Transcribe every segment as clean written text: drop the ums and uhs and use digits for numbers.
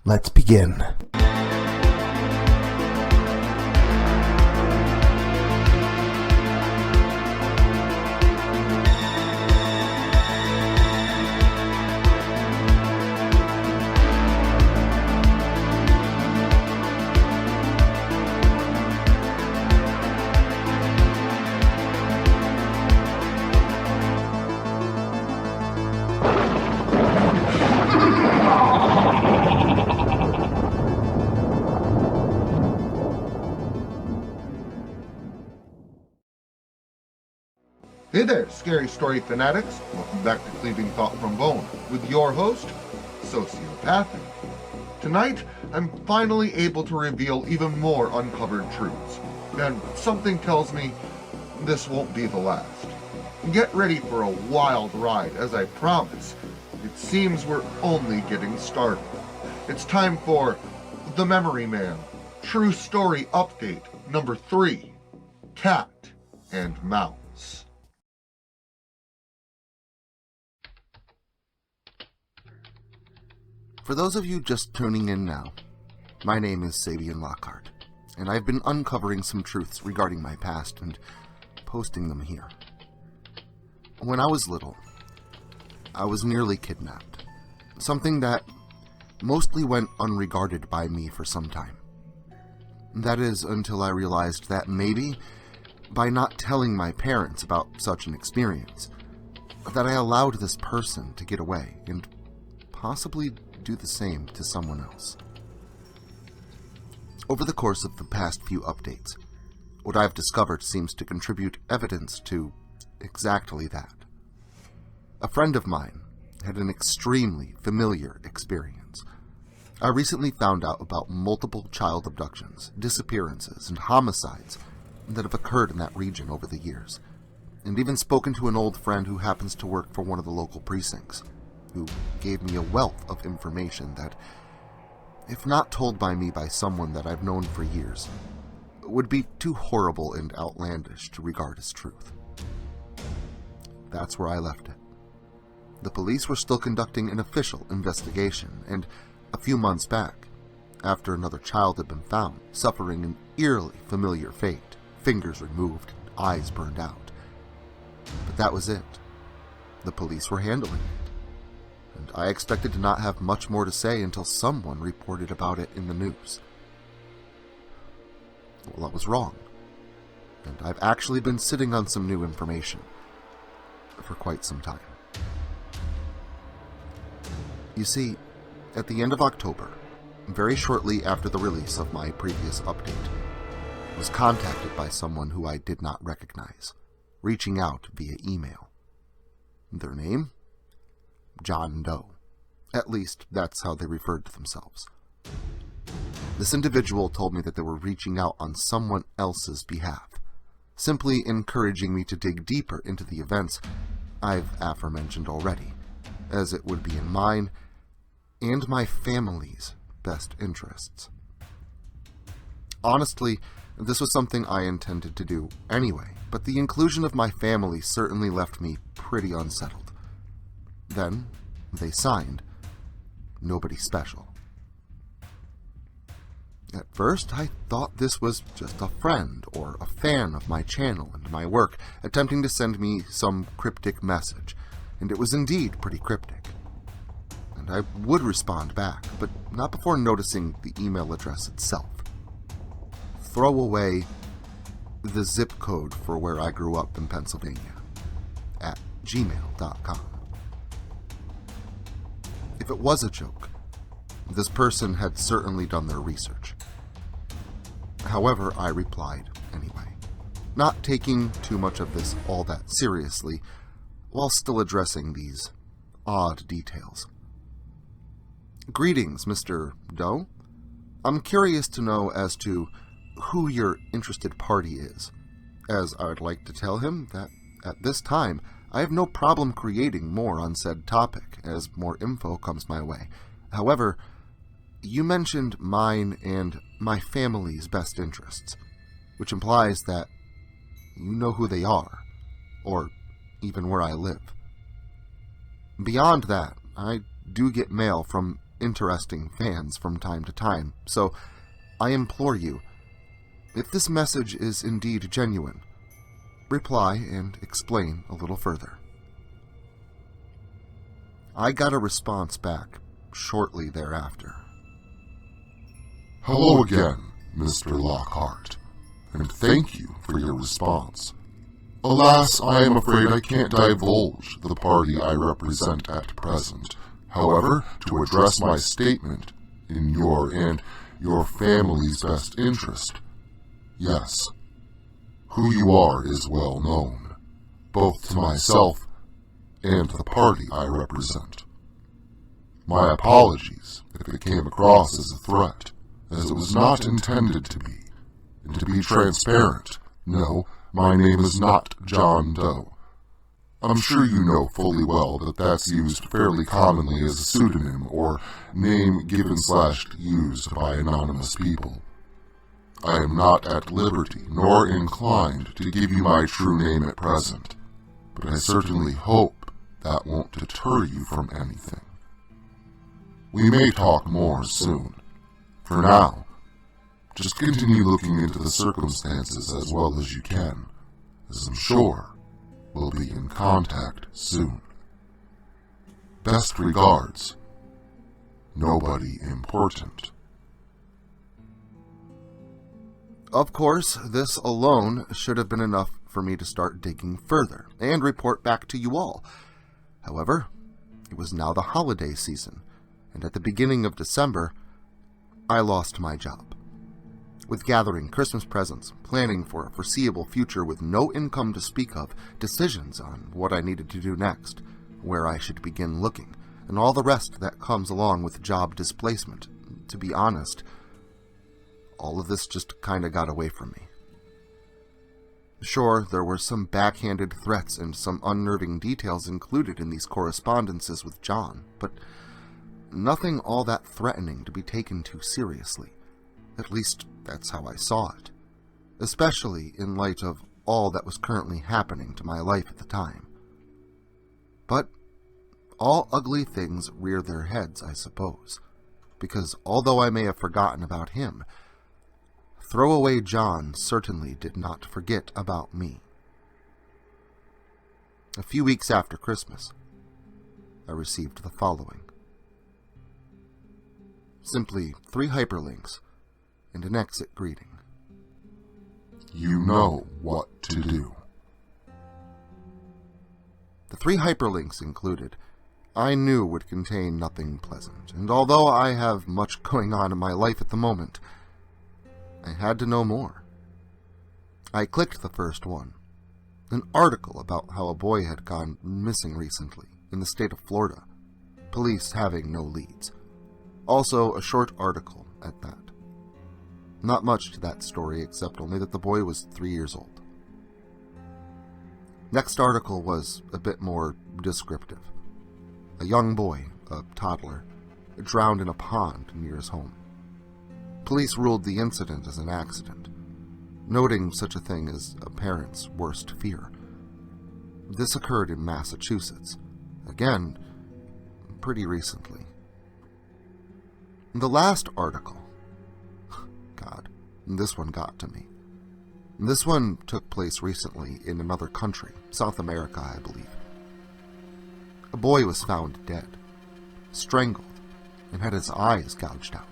Let's begin. Hey there, Scary Story fanatics. Welcome back to Cleaving Thought from Bone with your host, Sociopathic. Tonight, I'm finally able to reveal even more uncovered truths, and something tells me this won't be the last. Get ready for a wild ride, as I promise. It seems we're only getting started. It's time for The Memory Man, True Story Update number 3, Cat and Mouse. For those of you just tuning in now, my name is Sabian Lockhart, and I've been uncovering some truths regarding my past and posting them here. When I was little, I was nearly kidnapped, something that mostly went unregarded by me for some time. That is until I realized that maybe, by not telling my parents about such an experience, that I allowed this person to get away and possibly do the same to someone else. Over the course of the past few updates, what I've discovered seems to contribute evidence to exactly that. A friend of mine had an extremely familiar experience. I recently found out about multiple child abductions, disappearances, and homicides that have occurred in that region over the years, and even spoken to an old friend who happens to work for one of the local precincts, who gave me a wealth of information that, if not told by me by someone that I've known for years, would be too horrible and outlandish to regard as truth. That's where I left it. The police were still conducting an official investigation, and a few months back, after another child had been found, suffering an eerily familiar fate, fingers removed, eyes burned out. But that was it. The police were handling it. And I expected to not have much more to say until someone reported about it in the news. Well, I was wrong, and I've actually been sitting on some new information for quite some time. You see, at the end of October, very shortly after the release of my previous update, I was contacted by someone who I did not recognize, reaching out via email. Their name? John Doe. At least, that's how they referred to themselves. This individual told me that they were reaching out on someone else's behalf, simply encouraging me to dig deeper into the events I've aforementioned already, as it would be in mine and my family's best interests. Honestly, this was something I intended to do anyway, but the inclusion of my family certainly left me pretty unsettled. Then, they signed, "Nobody special." At first, I thought this was just a friend or a fan of my channel and my work attempting to send me some cryptic message, and it was indeed pretty cryptic. And I would respond back, but not before noticing the email address itself. Throw away the zip code for where I grew up in Pennsylvania at gmail.com. If it was a joke, this person had certainly done their research. However, I replied anyway, not taking too much of this all that seriously, while still addressing these odd details. "Greetings, Mr. Doe. I'm curious to know as to who your interested party is, as I would like to tell him that at this time I have no problem creating more on said topic as more info comes my way. However, you mentioned mine and my family's best interests, which implies that you know who they are, or even where I live. Beyond that, I do get mail from interesting fans from time to time, so I implore you, if this message is indeed genuine, reply and explain a little further. I got a response back shortly thereafter. Hello again, Mr. Lockhart, and thank you for your response. Alas, I am afraid I can't divulge the party I represent at present. However, to address my statement in your and your family's best interest, yes, who you are is well known, both to myself and the party I represent. My apologies if it came across as a threat, as it was not intended to be. And to be transparent, no, my name is not John Doe. I'm sure you know fully well that that's used fairly commonly as a pseudonym or name given/used by anonymous people. I am not at liberty nor inclined to give you my true name at present, but I certainly hope that won't deter you from anything. We may talk more soon. For now, just continue looking into the circumstances as well as you can, as I'm sure we'll be in contact soon. Best regards, nobody important. Of course, this alone should have been enough for me to start digging further and report back to you all. However, it was now the holiday season, and at the beginning of December, I lost my job. With gathering Christmas presents, planning for a foreseeable future with no income to speak of, decisions on what I needed to do next, where I should begin looking, and all the rest that comes along with job displacement, to be honest, all of this just kinda got away from me. Sure, there were some backhanded threats and some unnerving details included in these correspondences with John, but nothing all that threatening to be taken too seriously. At least, that's how I saw it, especially in light of all that was currently happening to my life at the time. But all ugly things rear their heads, I suppose, because although I may have forgotten about him, Throwaway John certainly did not forget about me. A few weeks after Christmas, I received the following. Simply 3 hyperlinks and an exit greeting. You know what to do. The 3 hyperlinks included, I knew would contain nothing pleasant, and although I have much going on in my life at the moment, I had to know more. I clicked the first one, an article about how a boy had gone missing recently in the state of Florida, police having no leads. Also, a short article at that. Not much to that story, except only that the boy was 3 years old. Next article was a bit more descriptive. A young boy, a toddler, drowned in a pond near his home. Police ruled the incident as an accident, noting such a thing as a parent's worst fear. This occurred in Massachusetts, again, pretty recently. The last article, God, this one got to me. This one took place recently in another country, South America, I believe. A boy was found dead, strangled, and had his eyes gouged out.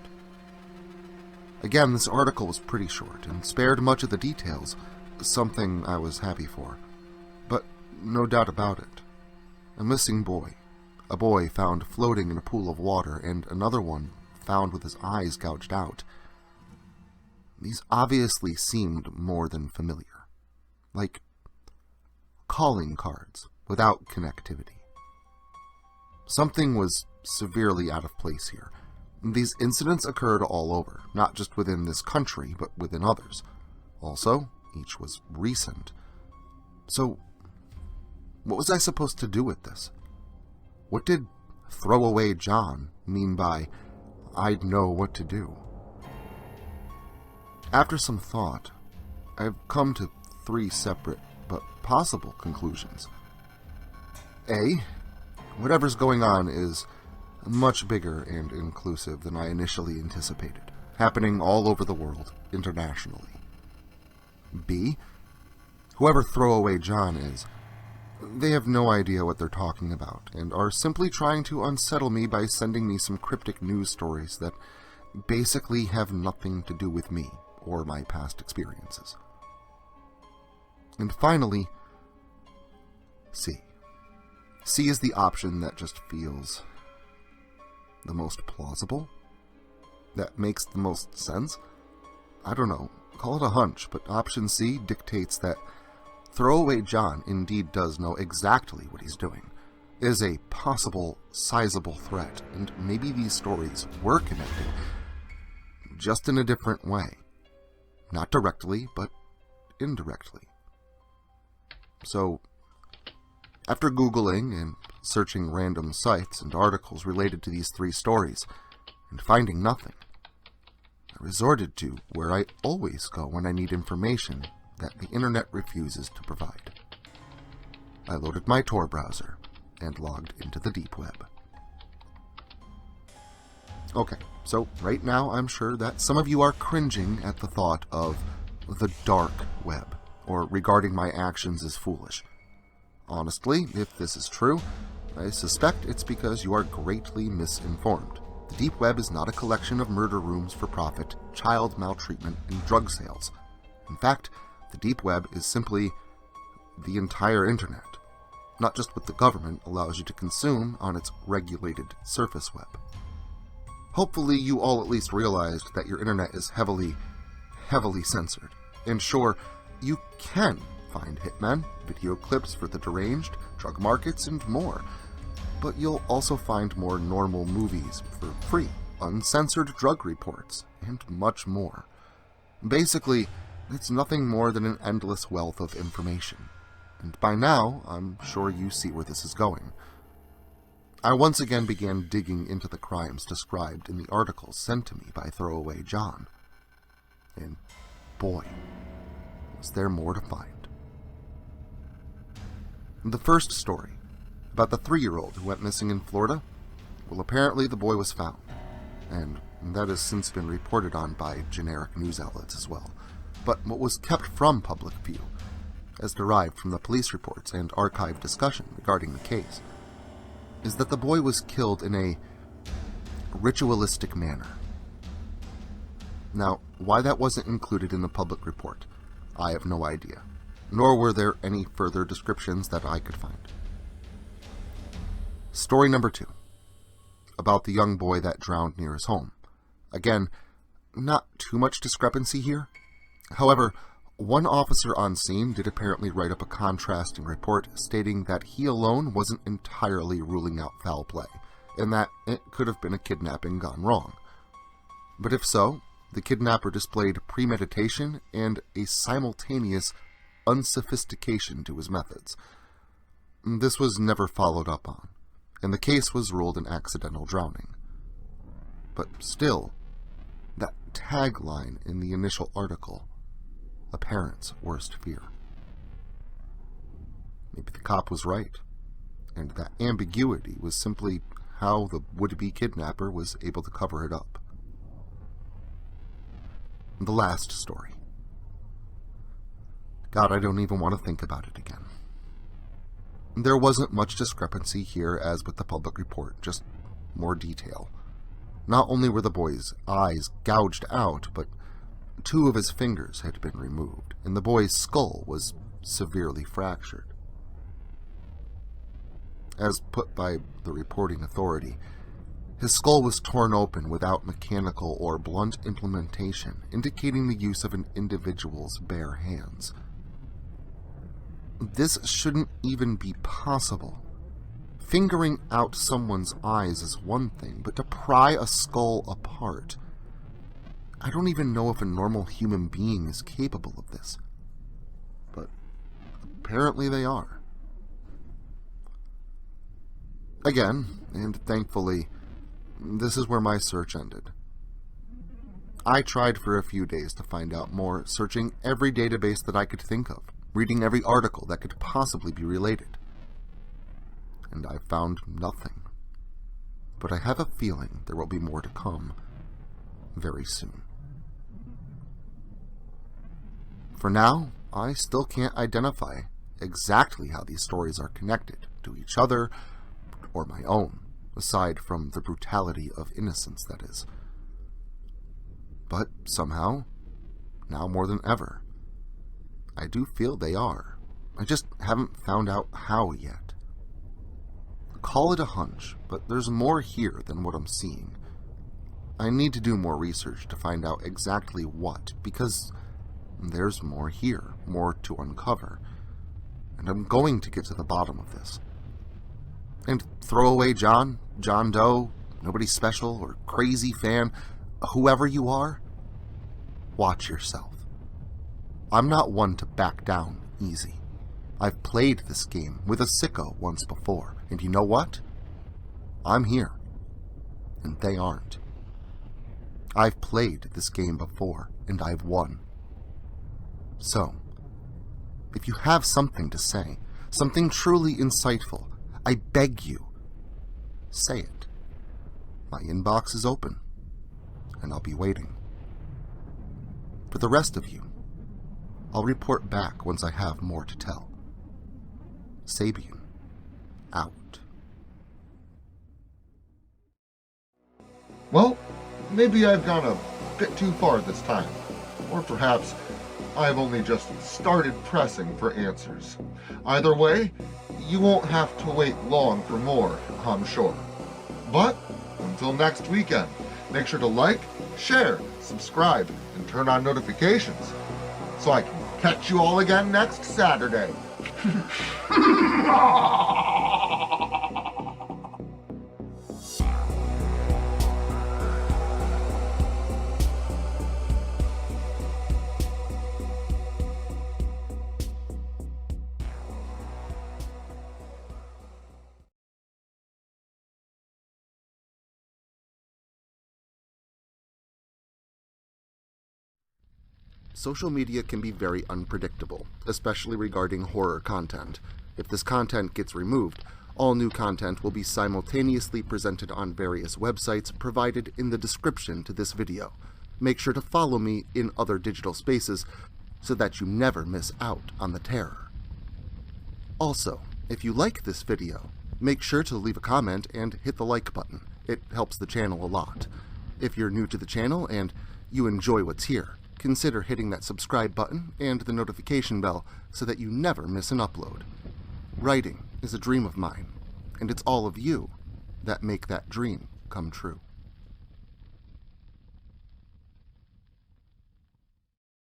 Again, this article was pretty short and spared much of the details, something I was happy for. But no doubt about it, a missing boy, a boy found floating in a pool of water, and another one found with his eyes gouged out. These obviously seemed more than familiar, like calling cards without connectivity. Something was severely out of place here. These incidents occurred all over, not just within this country, but within others. Also, each was recent. So, what was I supposed to do with this? What did Throwaway John mean by, I'd know what to do? After some thought, I've come to 3 separate but possible conclusions. A, whatever's going on is much bigger and inclusive than I initially anticipated, happening all over the world, internationally. B. Whoever Throwaway John is, they have no idea what they're talking about, and are simply trying to unsettle me by sending me some cryptic news stories that basically have nothing to do with me or my past experiences. And finally, C. C is the option that just feels the most plausible, that makes the most sense. I don't know, call it a hunch, but option C dictates that Throwaway John indeed does know exactly what he's doing, is a possible, sizable threat, and maybe these stories were connected, just in a different way. Not directly, but indirectly. So, after Googling and searching random sites and articles related to these three stories, and finding nothing, I resorted to where I always go when I need information that the internet refuses to provide. I loaded my Tor browser and logged into the deep web. Okay, so right now I'm sure that some of you are cringing at the thought of the dark web, or regarding my actions as foolish. Honestly, if this is true, I suspect it's because you are greatly misinformed. The deep web is not a collection of murder rooms for profit, child maltreatment, and drug sales. In fact, the deep web is simply the entire internet, not just what the government allows you to consume on its regulated surface web. Hopefully you all at least realized that your internet is heavily censored. And sure, you can find hitmen, video clips for the deranged, drug markets, and more. But you'll also find more normal movies for free, uncensored drug reports, and much more. Basically, it's nothing more than an endless wealth of information. And by now, I'm sure you see where this is going. I once again began digging into the crimes described in the articles sent to me by Throwaway John. And boy, was there more to find. The first story, about the 3-year-old who went missing in Florida, well, apparently the boy was found, and that has since been reported on by generic news outlets as well. But what was kept from public view, as derived from the police reports and archived discussion regarding the case, is that the boy was killed in a ritualistic manner. Now, why that wasn't included in the public report, I have no idea, nor were there any further descriptions that I could find. Story number 2, about the young boy that drowned near his home. Again, not too much discrepancy here. However, one officer on scene did apparently write up a contrasting report stating that he alone wasn't entirely ruling out foul play, and that it could have been a kidnapping gone wrong. But if so, the kidnapper displayed premeditation and a simultaneous unsophistication to his methods. This was never followed up on, and the case was ruled an accidental drowning. But still, that tagline in the initial article, a parent's worst fear. Maybe the cop was right, and that ambiguity was simply how the would-be kidnapper was able to cover it up. The last story. God, I don't even want to think about it again. There wasn't much discrepancy here as with the public report, just more detail. Not only were the boy's eyes gouged out, but 2 of his fingers had been removed, and the boy's skull was severely fractured. As put by the reporting authority, his skull was torn open without mechanical or blunt implementation, indicating the use of an individual's bare hands. This shouldn't even be possible. Fingering out someone's eyes is one thing, but to pry a skull apart, I don't even know if a normal human being is capable of this. But apparently they are. Again, and thankfully, this is where my search ended. I tried for a few days to find out more, searching every database that I could think of, reading every article that could possibly be related. And I found nothing. but I have a feeling there will be more to come very soon. For now, I still can't identify exactly how these stories are connected to each other or my own, aside from the brutality of innocence, that is. But somehow, now more than ever, I do feel they are. I just haven't found out how yet. Call it a hunch, but there's more here than what I'm seeing. I need to do more research to find out exactly what, because there's more here, more to uncover, and I'm going to get to the bottom of this. And throwaway John Doe, nobody special or crazy fan, whoever you are, watch yourself. I'm not one to back down easy. I've played this game with a sicko once before, and you know what? I'm here, and they aren't. I've played this game before, and I've won. So, if you have something to say, something truly insightful, I beg you, say it. My inbox is open, and I'll be waiting. For the rest of you, I'll report back once I have more to tell. Sabian, out. Well, maybe I've gone a bit too far this time. Or perhaps I've only just started pressing for answers. Either way, you won't have to wait long for more, I'm sure. But until next weekend, make sure to like, share, subscribe, and turn on notifications so I can catch you all again next Saturday. Social media can be very unpredictable, especially regarding horror content. If this content gets removed, all new content will be simultaneously presented on various websites provided in the description to this video. Make sure to follow me in other digital spaces so that you never miss out on the terror. Also, if you like this video, make sure to leave a comment and hit the like button. It helps the channel a lot. If you're new to the channel and you enjoy what's here, consider hitting that subscribe button and the notification bell so that you never miss an upload. Writing is a dream of mine, and it's all of you that make that dream come true.